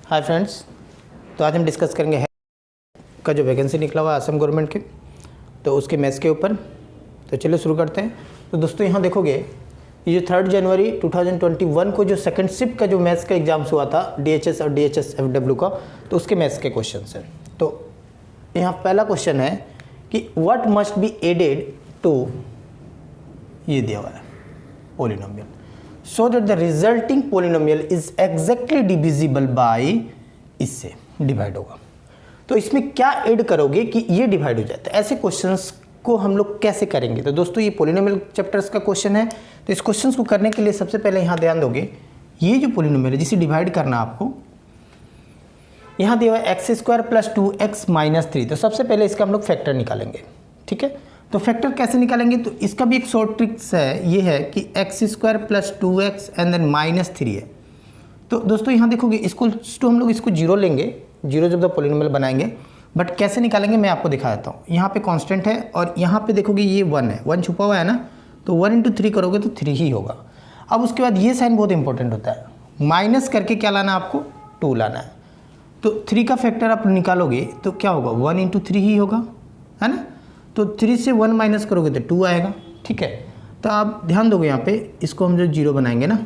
Hi friends, तो आज हम डिस्कस करेंगे का जो वैकेंसी निकला हुआ है असम गवर्नमेंट के, तो उसके मैथ्स के ऊपर। तो चलिए शुरू करते हैं। तो दोस्तों यहाँ देखोगे ये जो 3 जनवरी 2021 को जो सेकंड शिफ्ट का जो मैथ्स का एग्जाम्स हुआ था DHS और DHS FW का, तो उसके मैथ्स के क्वेश्चन हैं। तो यहाँ पहला क्वेश्चन है कि what must be added to, ये दिया हुआ है polynomial, so that the resulting polynomial is exactly divisible by, इससे डिवाइड होगा। तो इसमें क्या ऐड करोगे कि ये डिवाइड हो जाता है। ऐसे क्वेश्चंस को हम लोग कैसे करेंगे? तो दोस्तों ये पोलिनोमियल चैप्टर्स का क्वेश्चन है। तो इस क्वेश्चन को करने के लिए सबसे पहले यहाँ ध्यान दोगे, ये जो पोलिनोमियल है जिसे डिवाइड करना आपको, यहाँ दिया हुआ है x² + 2x - 3। तो सबसे पहले इसका हम लोग फैक्टर निकालेंगे, ठीक है। तो फैक्टर कैसे निकालेंगे? तो इसका भी एक शॉर्ट ट्रिक्स है, ये है कि x² + 2x एंड देन -3 है। तो दोस्तों यहाँ देखोगे इसको हम लोग इसको 0 लेंगे, 0 जब तक पोलिनोमियल बनाएंगे। बट कैसे निकालेंगे मैं आपको दिखा देता हूँ। यहाँ पे कांस्टेंट है और यहाँ पे देखोगे ये 1 है, 1 छुपा हुआ है ना, तो 1 × 3 करोगे तो 3 ही होगा। अब उसके बाद ये साइन बहुत इंपॉर्टेंट होता है, माइनस करके क्या लाना है आपको, 2 लाना है। तो 3 का फैक्टर आप निकालोगे तो क्या होगा, 1 × 3 ही होगा, है ना। तो 3 से 1 माइनस करोगे तो 2 आएगा, ठीक है। तो आप ध्यान दोगे यहाँ पे, इसको हम जो 0 बनाएंगे ना,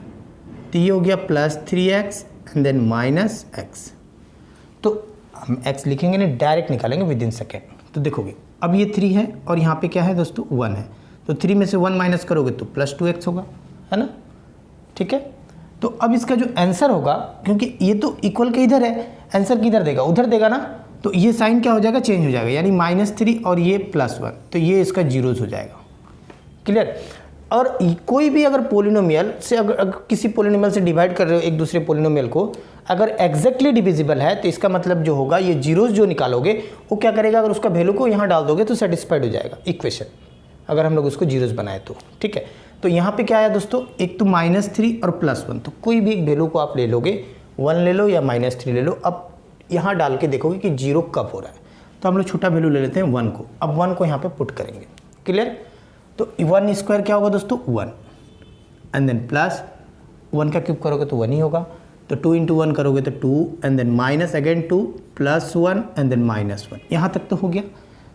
तो ये हो गया +3x एंड देन -x। तो हम x लिखेंगे नहीं, डायरेक्ट निकालेंगे विदिन सेकेंड। तो देखोगे अब ये 3 है और यहाँ पे क्या है दोस्तों, 1 है। तो 3 में से 1 माइनस करोगे तो +2x होगा, है ना, ठीक है। तो अब इसका जो आंसर होगा, क्योंकि ये तो इक्वल के इधर है, आंसर किधर देगा, उधर देगा ना, तो ये साइन क्या हो जाएगा, चेंज हो जाएगा, यानी -3 और ये +1, तो ये इसका जीरोस हो जाएगा। क्लियर। और कोई भी अगर पोलिनोमियल से अगर किसी पोलिनोमियल से डिवाइड कर रहे हो एक दूसरे पोलिनोमियल को, अगर एग्जैक्टली डिविजिबल है तो इसका मतलब जो होगा, ये जीरोस जो निकालोगे वो क्या करेगा, अगर उसका वैल्यू को यहाँ डाल दोगे तो सेटिस्फाइड हो जाएगा इक्वेशन, अगर हम लोग उसको जीरोस बनाए तो, ठीक है। तो यहाँ पे क्या आया दोस्तों, एक तो -3 और +1, तो कोई भी एक वैल्यू को आप ले लोगे, 1 ले लो या -3 ले लो। अब यहाँ डाल के देखोगे कि 0 कब हो रहा है, तो हम लोग छोटा वैल्यू ले लेते हैं 1 को। अब 1 को यहाँ पे पुट करेंगे, क्लियर। तो 1² क्या होगा दोस्तों, 1 एंड देन प्लस 1 का क्यूब करोगे तो 1 ही होगा। तो 2 × 1 करोगे तो 2 and then minus again 2 +1 and then -1, यहाँ तक तो हो गया।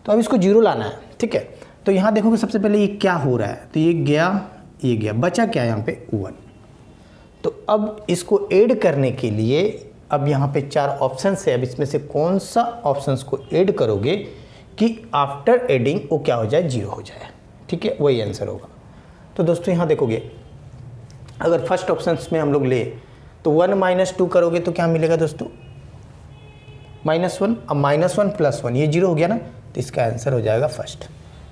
तो अब इसको 0 लाना है, ठीक है। तो यहाँ देखोगे सबसे पहले ये क्या हो रहा है, तो ये गया, ये गया, बचा क्या यहाँ पे 1। तो अब इसको ऐड करने के लिए अब यहाँ पे 4 ऑप्शन है। अब इसमें से कौन सा ऑप्शंस को ऐड करोगे कि आफ्टर एडिंग वो क्या हो जाए, 0 हो जाए, ठीक है, वही आंसर होगा। तो दोस्तों यहाँ देखोगे, अगर फर्स्ट ऑप्शन में हम लोग ले तो 1 - 2 करोगे तो क्या मिलेगा दोस्तों, -1। अब -1 + 1 ये 0 हो गया ना, तो इसका आंसर हो जाएगा फर्स्ट,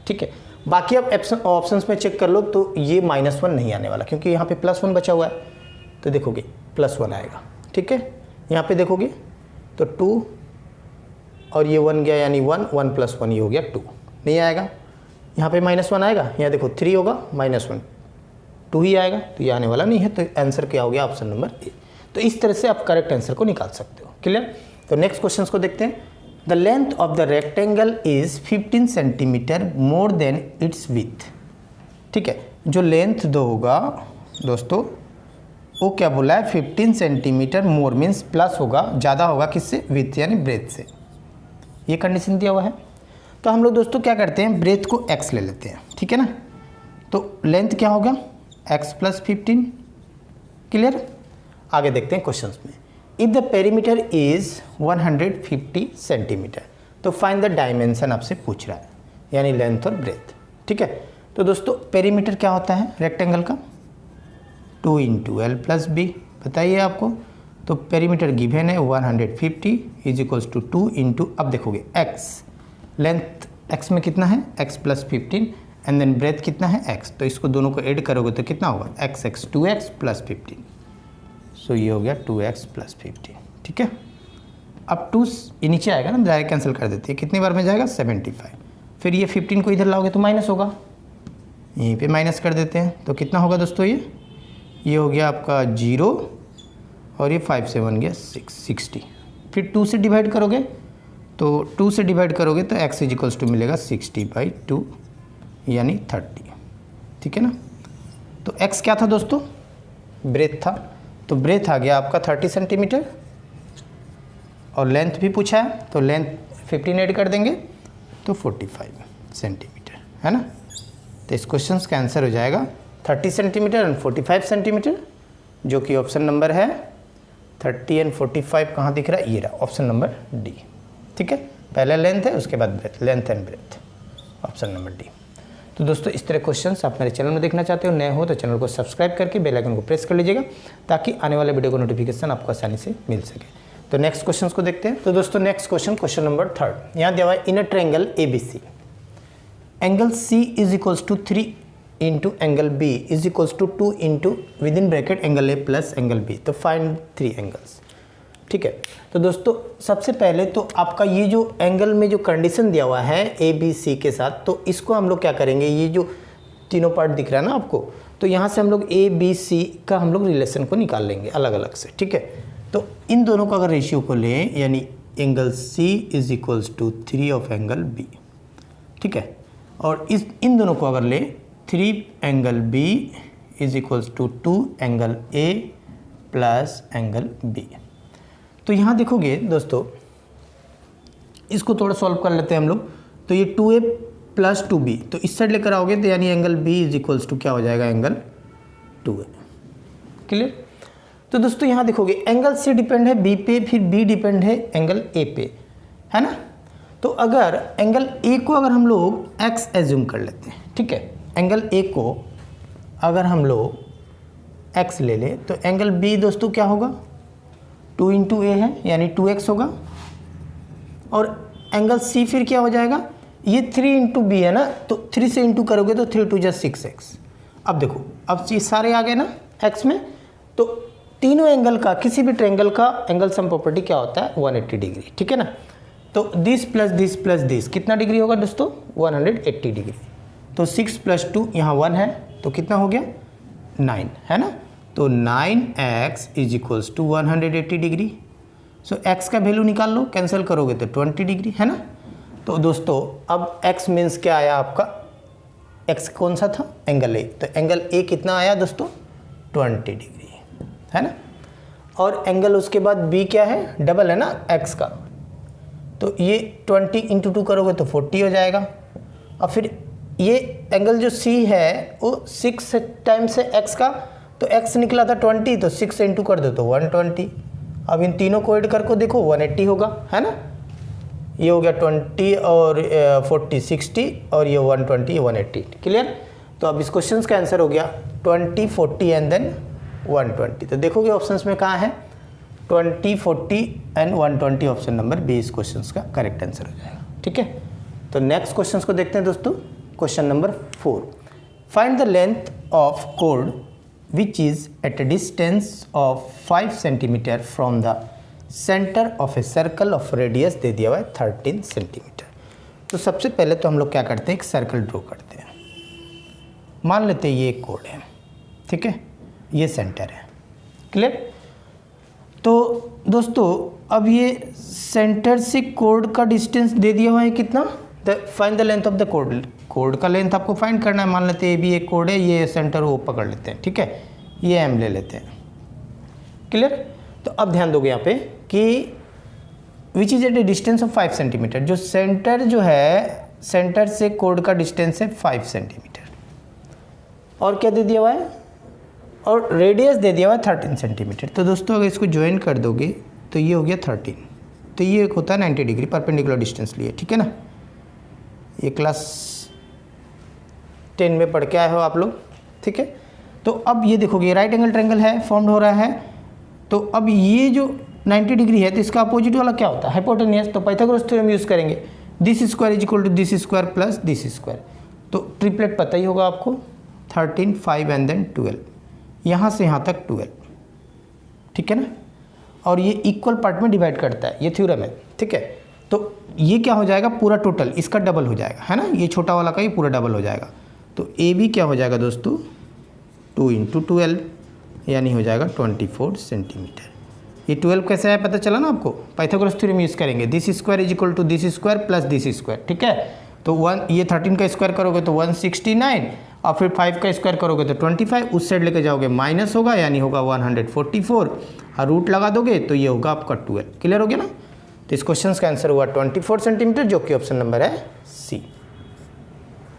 ठीक है। बाकी आप ऑप्शंस में चेक कर लो तो ये -1 नहीं आने वाला, क्योंकि यहाँ पे +1 बचा हुआ है। तो देखोगे +1 आएगा, ठीक है। यहाँ पे देखोगे तो 2 और ये 1 गया, यानी 1 + 1 ये हो गया 2, नहीं आएगा। यहाँ पे -1 आएगा, यहाँ देखो 3 होगा, -1 2 ही आएगा, तो ये आने वाला नहीं है। तो आंसर क्या हो गया, ऑप्शन नंबर ए। तो इस तरह से आप करेक्ट आंसर को निकाल सकते हो, क्लियर। तो नेक्स्ट क्वेश्चन को देखते हैं। The length of the rectangle is 15 centimetre more than it's with, ठीक है। जो लेंथ दो होगा दोस्तों, वो क्या बोला है, 15 सेंटीमीटर मोर मीन्स प्लस होगा, ज़्यादा होगा किससे, विथ यानी ब्रेथ से, ये कंडीशन दिया हुआ है। तो हम लोग दोस्तों क्या करते हैं, ब्रेथ को x ले लेते हैं, ठीक है ना। तो लेंथ क्या होगा, x + 15, क्लियर। आगे देखते हैं क्वेश्चंस में। If the perimeter is 150 centimetre, तो फाइंड द डायमेंशन आपसे पूछ रहा है, यानी लेंथ और ब्रेथ, ठीक है। तो दोस्तों पेरीमीटर क्या होता है रेक्टेंगल का, 2 × L + B, बताइए आपको। तो पेरीमीटर गिवन है 150 = 2 × अब देखोगे x, लेंथ x में कितना है, x + 15 एंड देन ब्रेथ कितना है x, तो इसको दोनों को ऐड करोगे तो कितना होगा, x 2x + 15, सो ये हो गया 2x + 15, ठीक है। अब 2 ये नीचे आएगा ना, डायरेक्ट कैंसिल कर देते हैं, कितनी बार में जाएगा, 75। फिर ये 15 को इधर लाओगे तो माइनस होगा, यहीं पे माइनस कर देते हैं, तो कितना होगा दोस्तों, ये हो गया आपका 0 और ये 5 से 1 गया 60। फिर 2 से डिवाइड करोगे, तो 2 से डिवाइड करोगे तो x = मिलेगा 60/2 यानी 30, ठीक है ना। तो x क्या था दोस्तों, ब्रेथ था, तो ब्रेथ आ गया आपका 30 सेंटीमीटर, और लेंथ भी पूछा है तो लेंथ 15 ऐड कर देंगे तो 45 सेंटीमीटर, है ना। तो इस क्वेश्चन का आंसर हो जाएगा 30 सेंटीमीटर एंड 45 सेंटीमीटर, जो कि ऑप्शन नंबर है 30 एंड 45 कहाँ दिख रहा है, ये रहा ऑप्शन नंबर डी। ठीक है, पहला लेंथ है उसके बाद breadth, length and breadth, option number D. तो दोस्तों इस तरह क्वेश्चंस आप मेरे चैनल में देखना चाहते हो, नए हो तो चैनल को सब्सक्राइब करके बेल आइकन को प्रेस कर लीजिएगा ताकि आने वाले वीडियो का नोटिफिकेशन आपको आसानी से मिल सके। तो नेक्स्ट क्वेश्चन को देखते हैं। तो दोस्तों नेक्स्ट क्वेश्चन नंबर 3 यहाँ दिया हुआ है, in a triangle ABC angle C is equals to 3 into angle B is equals to 2 into with in bracket angle A plus angle B। तो फाइंड 3 एंगल्स। ठीक है, तो दोस्तों सबसे पहले तो आपका ये जो एंगल में जो कंडीशन दिया हुआ है ABC के साथ, तो इसको हम लोग क्या करेंगे, ये जो तीनों पार्ट दिख रहा है ना आपको, तो यहाँ से हम लोग ABC का हम लोग रिलेशन को निकाल लेंगे अलग अलग से। ठीक है, तो इन दोनों का अगर रेशियो को लें, यानी angle C is equals to 3 of angle B। ठीक है, और इन दोनों को अगर लें, 3 angle B is equals to 2 angle A plus angle B। तो यहाँ देखोगे दोस्तों, इसको थोड़ा सॉल्व कर लेते हैं हम लोग। तो ये 2A प्लस 2B, तो इस साइड लेकर आओगे तो यानी angle B is equals to क्या हो जाएगा, एंगल 2A। क्लियर। तो दोस्तों यहाँ देखोगे एंगल C डिपेंड है B पे, फिर B डिपेंड है एंगल A पे, है ना। तो अगर एंगल A को अगर हम लोग x एज्यूम कर लेते हैं, ठीक है, एंगल A को अगर हम लोग x ले लें तो एंगल B दोस्तों क्या होगा, 2 इंटू A है यानी 2x होगा, और एंगल C फिर क्या हो जाएगा, ये 3 इंटू B है ना, तो 3 से इंटू करोगे तो 3 2 जा 6x। अब देखो, अब ये सारे आ गए ना x में, तो तीनों एंगल का, किसी भी ट्रायंगल का एंगल सम प्रॉपर्टी क्या होता है, 180 डिग्री। ठीक है ना, तो दिस प्लस दिस कितना डिग्री होगा दोस्तों, 180 डिग्री। तो 6 प्लस 2 यहाँ 1 है तो कितना हो गया, 9, है ना। तो 9x is equals to 180 degree. So x का वैल्यू निकाल लो, कैंसिल करोगे तो 20 डिग्री, है ना। तो दोस्तों अब x मीन्स क्या आया आपका, x कौन सा था, एंगल A। तो एंगल A कितना आया दोस्तों, 20 डिग्री, है ना। और एंगल उसके बाद B क्या है, डबल है ना x का, तो ये 20 इंटू 2 करोगे तो 40 हो जाएगा। और फिर ये एंगल जो C है वो 6 टाइम्स है x का, तो x निकला था 20, तो 6 से इंटू कर दो तो 120। अब इन तीनों को ऐड करके देखो 180 होगा, है ना। ये हो गया 20 और 40 60, और ये 120 ये 180। क्लियर। तो अब इस क्वेश्चन का आंसर हो गया 20 40 एंड देन 120। तो देखोगे ऑप्शंस में कहाँ है, 20 40 एंड 120, ऑप्शन नंबर बी इस क्वेश्चन का करेक्ट आंसर हो जाएगा। ठीक है, तो नेक्स्ट क्वेश्चन को देखते हैं दोस्तों। Question number 4, find the length of code which is at a distance of 5 centimeter from the center of a circle of radius दे दिया हुआ है 13 सेंटीमीटर। तो सबसे पहले तो हम लोग क्या करते हैं, एक सर्कल ड्रॉ करते हैं। मान लेते हैं ये एक कोड है, ठीक है, ये सेंटर है। क्लियर। तो दोस्तों अब ये सेंटर से कोड का डिस्टेंस दे दिया हुआ है कितना, find the length of the code. Code का लेंथ आपको फाइंड करना है। मान लेते हैं ये भी एक कोड है, ये सेंटर वो पकड़ लेते हैं, ठीक है, ये एम ले लेते हैं। क्लियर। तो अब ध्यान दोगे यहाँ पे कि which is at a distance of 5 centimetre, जो सेंटर जो है, सेंटर से कोड का डिस्टेंस है 5 सेंटीमीटर, और क्या दे दिया हुआ है, और रेडियस दे दिया हुआ है 13 सेंटीमीटर। तो दोस्तों अगर इसको ज्वाइन कर दोगे तो ये हो गया 13, तो ये एक होता है 90 डिग्री परपेंडिकुलर डिस्टेंस लिए, ठीक है ना। ये क्लास 10 में पढ़ के आए हो आप लोग, ठीक है। तो अब ये देखोगे राइट एंगल ट्रायंगल है, फॉर्म्ड हो रहा है। तो अब ये जो 90 डिग्री है तो इसका अपोजिट वाला क्या होता है, हाइपोटेनियस। तो पाइथागोरस थ्योरम यूज़ करेंगे, this square is equal to this square plus this square. तो ट्रिपलेट पता ही होगा आपको, 13 5 एंड देन 12, यहाँ से यहाँ तक 12, ठीक है ना। और ये इक्वल पार्ट में डिवाइड करता है, ये थ्योरम है, ठीक है। तो ये क्या हो जाएगा, पूरा टोटल इसका डबल हो जाएगा, है ना। ये छोटा वाला का ये पूरा डबल हो जाएगा। तो ए बी क्या हो जाएगा दोस्तों, 2 इंटू 12 यानी हो जाएगा 24 सेंटीमीटर। ये 12 कैसे आया पता चला ना आपको, पाइथागोरस थ्योरम यूज़ करेंगे, this square is equal to this square plus this square, ठीक है। तो ये 13 का स्क्वायर करोगे तो 169, और फिर 5 का स्क्वायर करोगे तो 25, उस साइड लेके जाओगे माइनस होगा यानी होगा 144, और रूट लगा दोगे तो ये होगा आपका 12। क्लियर हो गया ना। तो इस क्वेश्चन का आंसर हुआ 24 सेंटीमीटर, जो कि ऑप्शन नंबर है सी।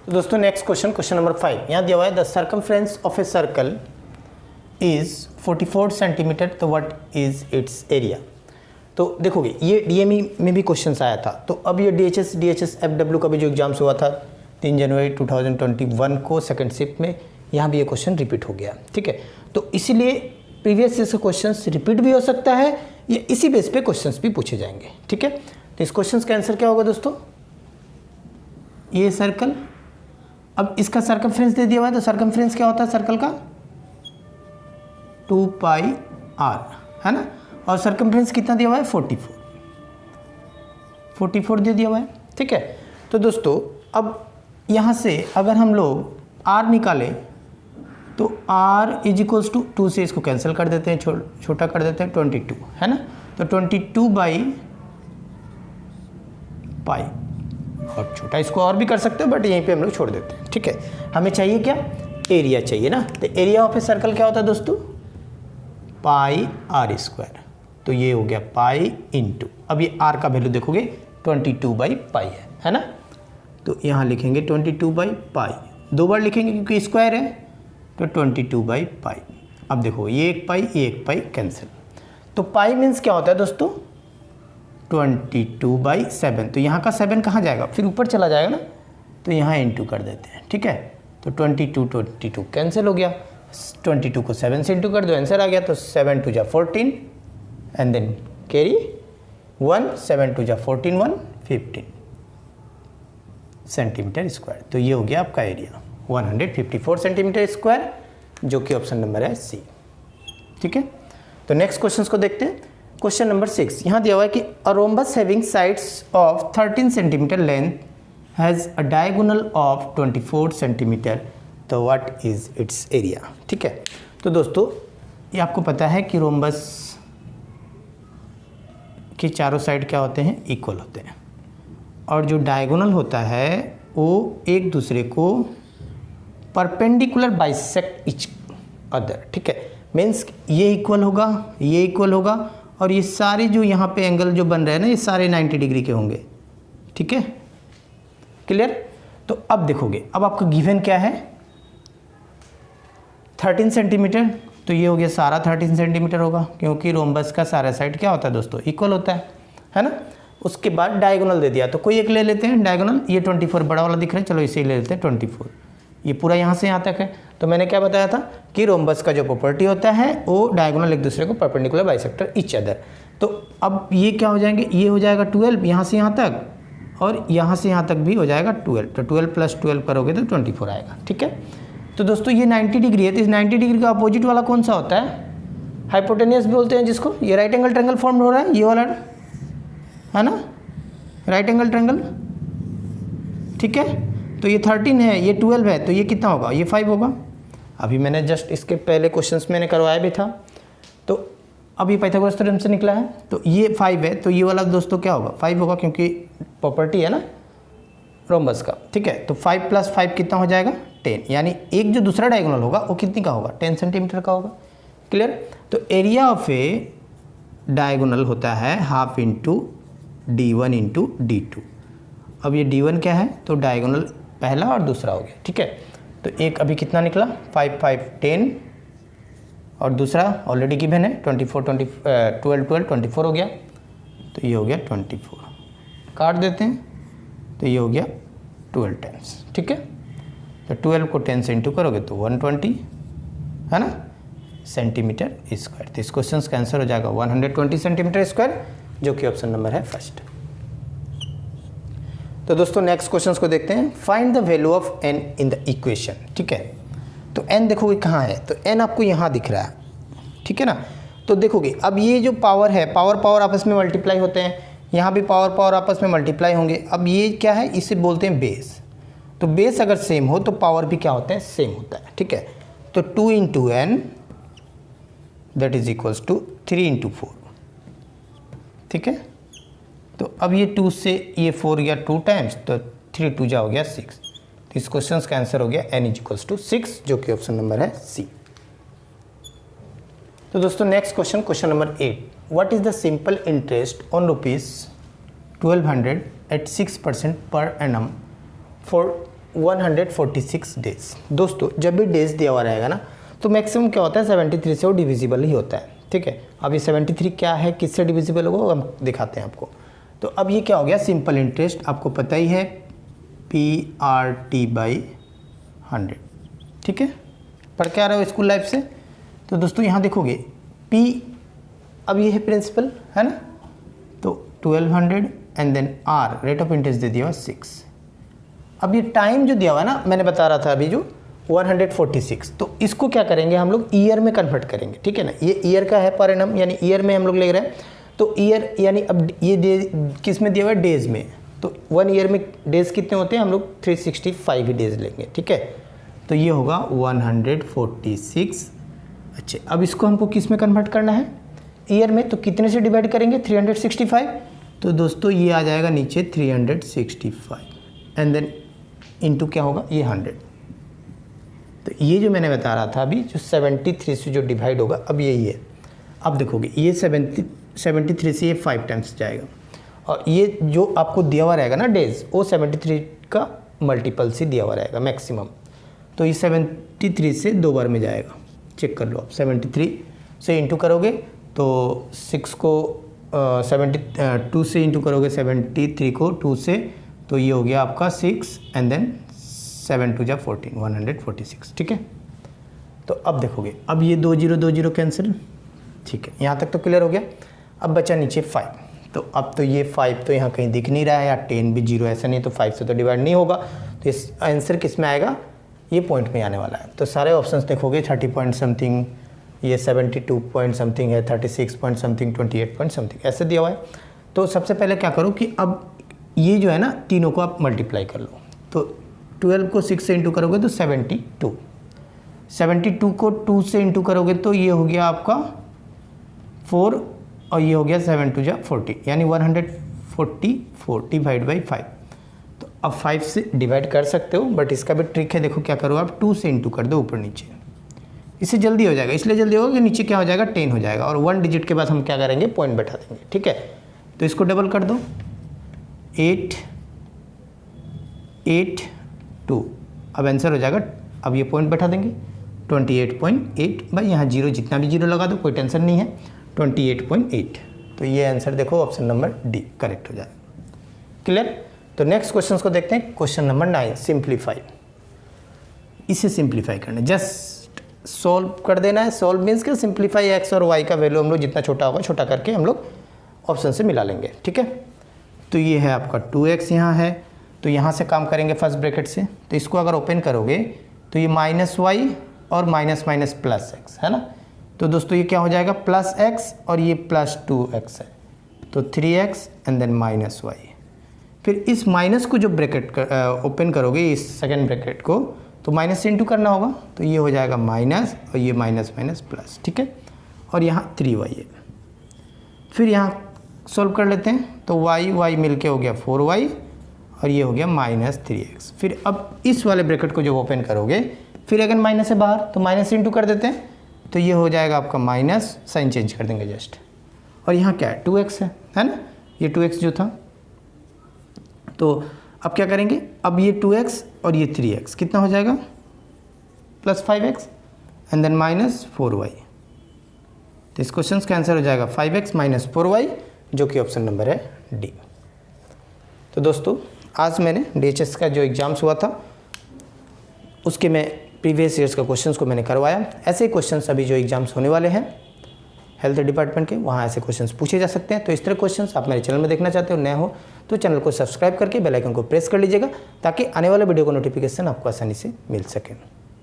तो दोस्तों नेक्स्ट क्वेश्चन नंबर 5 यहाँ दिया हुआ है the circumference of a circle is 44 centimetre, तो व्हाट इज इट्स एरिया। तो देखोगे ये डीएमई में भी क्वेश्चंस आया था, तो अब ये डीएचएस एफडब्ल्यू का भी जो एग्जाम्स हुआ था 3 जनवरी 2021 को सेकंड शिफ्ट में, यहाँ भी ये क्वेश्चन रिपीट हो गया, ठीक है। तो इसीलिए प्रीवियस ईयर से क्वेश्चंस रिपीट भी हो सकता है, या इसी बेस पे क्वेश्चंस भी पूछे जाएंगे, ठीक है। तो इस क्वेश्चन का आंसर क्या होगा दोस्तों, ये सर्कल, अब इसका सर्कमफ्रेंस दे दिया हुआ है, तो सर्कमफ्रेंस क्या होता है सर्कल का 2 पाई r, है ना, और सर्कमफ्रेंस कितना दिया हुआ है 44 दे दिया हुआ है, ठीक है। तो दोस्तों अब यहाँ से अगर हम लोग r निकालें तो r इज इक्वल्स टू 2 से इसको कैंसिल कर देते हैं, छोटा कर देते हैं 22, है ना, तो 22 बाई पाई, और छोटा इसको और भी कर सकते हो बट यहीं पे हम लोग छोड़ देते हैं, ठीक है। हमें चाहिए क्या, एरिया चाहिए ना, तो एरिया ऑफ ए सर्कल क्या होता है दोस्तों पाई r स्क्वायर, तो ये हो गया पाई इंटू, अब ये r का वैल्यू देखोगे 22 बाई पाई है ना, तो यहाँ लिखेंगे 22 बाई पाई, 2 बार लिखेंगे क्योंकि स्क्वायर है, तो 22 बाई पाई। अब देखो ये एक पाई कैंसिल, तो पाई मीन्स क्या होता है दोस्तों 22 बाई 7, तो यहाँ का 7 कहाँ जाएगा, फिर ऊपर चला जाएगा ना, तो यहाँ इंटू कर देते हैं, ठीक है। तो 22 कैंसिल हो गया, 22 को 7 से इंटू कर दो, आंसर आ गया, तो 7 2 जा 14 एंड देन कैरी 1, 7 2 जा 14 1 15 सेंटीमीटर स्क्वायर, तो ये हो गया आपका एरिया 154 सेंटीमीटर स्क्वायर, जो कि ऑप्शन नंबर है सी, ठीक है। तो नेक्स्ट क्वेश्चन को देखते हैं, क्वेश्चन नंबर 6 यहाँ दिया हुआ है कि a rhombus having sides of 13 centimetre length has a diagonal of 24 centimetre, तो व्हाट इज इट्स एरिया, ठीक है। तो दोस्तों ये आपको पता है कि रोम्बस के चारों साइड क्या होते हैं, इक्वल होते हैं, और जो डायगोनल होता है वो एक दूसरे को परपेंडिकुलर बाइसेक्ट इच अदर, ठीक है। मीन्स ये इक्वल होगा, ये इक्वल होगा, और ये सारे जो यहाँ पे एंगल जो बन रहे हैं ना, ये सारे 90 डिग्री के होंगे, ठीक है, क्लियर। तो अब देखोगे, अब आपका गिवन क्या है 13 सेंटीमीटर, तो ये हो गया सारा 13 सेंटीमीटर होगा, क्योंकि रोम्बस का सारा साइड क्या होता है दोस्तों इक्वल होता है ना। उसके बाद डायगोनल दे दिया, तो कोई एक ले लेते हैं डायगोनल, ये 24 बड़ा वाला दिख रहा है, चलो इसे ले लेते हैं 24, ये पूरा यहाँ से यहाँ तक है। तो मैंने क्या बताया था कि रोम्बस का जो प्रॉपर्टी होता है वो डायगोनल एक दूसरे को परपेंडिकुलर बाइसेक्टर ईच अदर, तो अब ये क्या हो जाएंगे, ये हो जाएगा 12 यहाँ से यहाँ तक, और यहाँ से यहाँ तक भी हो जाएगा 12, तो 12 + 12 करोगे तो 24 आएगा, ठीक है। तो दोस्तों ये 90 डिग्री है, तो इस 90 डिग्री का अपोजिट वाला कौन सा होता है, हाइपोटेनियस बोलते हैं जिसको, ये राइट एंगल ट्रायंगल फॉर्म हो रहा है, ये वाला है ना, राइट एंगल ट्रायंगल, ठीक है। तो ये 13 है, ये 12 है, तो ये कितना होगा, ये 5 होगा। अभी मैंने जस्ट इसके पहले क्वेश्चंस मैंने करवाया भी था, तो अब ये पाइथागोरस थ्योरम से निकला है, तो ये 5 है, तो ये वाला दोस्तों क्या होगा 5 होगा, क्योंकि प्रॉपर्टी है ना रोम्बस का, ठीक है। तो 5 + 5 कितना हो जाएगा 10, यानी एक जो दूसरा डायगोनल होगा वो कितनी का होगा 10 सेंटीमीटर का होगा, क्लियर। तो एरिया ऑफ ए डायगोनल होता है ½ इंटू D1 इंटू D2, अब ये D1 क्या है, तो डायगोनल पहला और दूसरा हो गया, ठीक है। तो एक अभी कितना निकला 5 5 10, और दूसरा ऑलरेडी गिवन है 24 12 24 हो गया, तो ये हो गया 24, काट देते हैं, तो ये हो गया 12 10, ठीक है। तो 12 को 10 से इंटू करोगे तो 120 है ना सेंटीमीटर स्क्वायर, तो इस क्वेश्चन का आंसर हो जाएगा 120 सेंटीमीटर स्क्वायर, जो कि ऑप्शन नंबर है फर्स्ट। तो दोस्तों नेक्स्ट क्वेश्चंस को देखते हैं, find the value of n in the equation, ठीक है। तो n देखोगे कहाँ है, तो n आपको यहाँ दिख रहा है, ठीक है ना। तो देखोगे अब ये जो पावर है, पावर आपस में मल्टीप्लाई होते हैं, यहाँ भी पावर आपस में मल्टीप्लाई होंगे। अब ये क्या है, इसे बोलते हैं बेस, तो बेस अगर सेम हो तो पावर भी क्या होता है सेम होता है, ठीक है। तो 2 × n that is equals to 3 × 4, ठीक है। तो अब ये 2 से ये 4 गया 2 टाइम्स, तो 3 2 जा हो गया 6, तो इस क्वेश्चन का आंसर हो गया n = 6, जो कि ऑप्शन नंबर है सी। तो दोस्तों next question number 8, what is the simple interest on 1200 at 6% per annum for 146 days. दोस्तों जब भी डेज दिया हुआ रहेगा ना तो मैक्सिमम क्या होता है 73 से वो डिविजिबल ही होता है, ठीक है। अब ये 73 क्या है, किससे डिविजिबल होगा हम दिखाते हैं आपको। तो अब ये क्या हो गया, सिंपल इंटरेस्ट आपको पता ही है PRT/100, ठीक है। पढ़ के आ रहे हो स्कूल लाइफ से। तो दोस्तों यहाँ देखोगे P, अब ये है प्रिंसिपल है ना, तो 1200 and then R rate of interest दे दिया 6। अब ये टाइम जो दिया हुआ है ना, मैंने बता रहा था अभी जो 146, तो इसको क्या करेंगे हम लोग ईयर में कन्वर्ट करेंगे, ठीक है ना। ये ईयर का है पर एनम, यानी ईयर में हम लोग ले रहे हैं। तो ईयर यानी अब ये डे किस में दिया हुआ है, डेज में। तो 1 ईयर में डेज कितने होते हैं, हम लोग 365 ही डेज लेंगे, ठीक है। तो ये होगा 146। अच्छा, अब इसको हमको किस में कन्वर्ट करना है, ईयर में। तो कितने से डिवाइड करेंगे, 365। तो दोस्तों ये आ जाएगा नीचे 365 एंड देन इनटू क्या होगा, ये 100। तो ये जो मैंने बता रहा था अभी, जो 73 से जो डिवाइड होगा, अब यही है। अब देखोगे ये 73 से ये 5 टाइम्स जाएगा, और ये जो आपको दिया हुआ रहेगा ना डेज, वो 73 का मल्टीपल से दिया हुआ रहेगा मैक्सिमम। तो ये 73 से 2 बार में जाएगा, चेक कर लो आप। 73 से इंटू करोगे तो 6 को 72 से इंटू करोगे 73 को 2 से, तो ये हो गया आपका 6 एंड देन 7 2 जा 14, 146, ठीक है। तो अब देखोगे, अब ये 2 0 कैंसिल, ठीक है। यहाँ तक तो क्लियर हो गया। अब बचा नीचे 5, तो अब तो ये 5 तो यहाँ कहीं दिख नहीं रहा है, या 10 भी 0 ऐसा नहीं, तो 5 से तो डिवाइड नहीं होगा। तो इस आंसर किस में आएगा, ये पॉइंट में आने वाला है। तो सारे ऑप्शंस देखोगे 30 पॉइंट समथिंग, ये 72 पॉइंट समथिंग है, 36 पॉइंट समथिंग, 28 पॉइंट समथिंग ऐसे दिया हुआ है। तो सबसे पहले क्या करो कि अब ये जो है ना, तीनों को आप मल्टीप्लाई कर लो। तो 12 को 6 से इंटू करोगे तो 72 को 2 से इंटू करोगे तो ये हो गया आपका 4, और ये हो गया 7 2 जा 40, यानी 144 डिवाइड बाई 5। तो अब 5 से डिवाइड कर सकते हो, बट इसका भी ट्रिक है, देखो क्या करो आप, 2 से इंटू कर दो ऊपर नीचे, इससे जल्दी हो जाएगा। इसलिए जल्दी होगा कि नीचे क्या हो जाएगा, 10 हो जाएगा, और 1 डिजिट के बाद हम क्या करेंगे, पॉइंट बैठा देंगे, ठीक है। तो इसको डबल कर दो, 8 8 2, अब आंसर हो जाएगा, अब ये पॉइंट बैठा देंगे 28.8। भाई यहाँ 0 जितना भी 0 लगा दो, कोई टेंशन नहीं है, 28.8। तो ये आंसर देखो ऑप्शन नंबर डी करेक्ट हो जाएगा। क्लियर। तो नेक्स्ट क्वेश्चन को देखते हैं, क्वेश्चन नंबर 9, सिंप्लीफाई। इसे सिंप्लीफाई करना, जस्ट सॉल्व कर देना है। सॉल्व मीन्स कि सिंप्लीफाई एक्स और वाई का वैल्यू हम लोग जितना छोटा होगा छोटा करके हम लोग ऑप्शन से मिला लेंगे, ठीक है। तो ये है आपका 2x यहाँ है, तो यहाँ से काम करेंगे फर्स्ट ब्रैकेट से। तो इसको अगर ओपन करोगे तो ये -y और माइनस माइनस प्लस x है ना। तो दोस्तों ये क्या हो जाएगा, +x और ये +2x है, तो 3x एंड देन -y। फिर इस माइनस को जो ब्रैकेट ओपन करोगे, इस सेकेंड ब्रैकेट को, तो माइनस से इंटू करना होगा, तो ये हो जाएगा माइनस और ये माइनस माइनस प्लस, ठीक है। और यहाँ 3y है। फिर यहाँ सॉल्व कर लेते हैं, तो y मिलके हो गया 4y और ये हो गया -3x। फिर अब इस वाले ब्रैकेट को जब ओपन करोगे, फिर अगर माइनस है बाहर, तो माइनस से इंटू कर देते हैं, तो ये हो जाएगा आपका माइनस, साइन चेंज कर देंगे जस्ट। और यहाँ क्या है, 2x है ना, ये 2x जो था। तो अब क्या करेंगे, अब ये 2x और ये 3x कितना हो जाएगा, +5x एंड देन -4y। तो इस क्वेश्चन का आंसर हो जाएगा 5x - 4y, जो कि ऑप्शन नंबर है डी। तो दोस्तों आज मैंने DHS का जो एग्ज़ाम्स हुआ था उसके मैं प्रीवियस ईयर्स का क्वेश्चंस को मैंने करवाया। ऐसे ही क्वेश्चंस अभी जो एग्ज़ाम्स होने वाले हैं हेल्थ डिपार्टमेंट के, वहाँ ऐसे क्वेश्चंस पूछे जा सकते हैं। तो इस तरह क्वेश्चंस आप मेरे चैनल में देखना चाहते हो, नए हो तो चैनल को सब्सक्राइब करके बेल आइकन को प्रेस कर लीजिएगा, ताकि आने वाले वीडियो का नोटिफिकेशन आपको आसानी से मिल सके।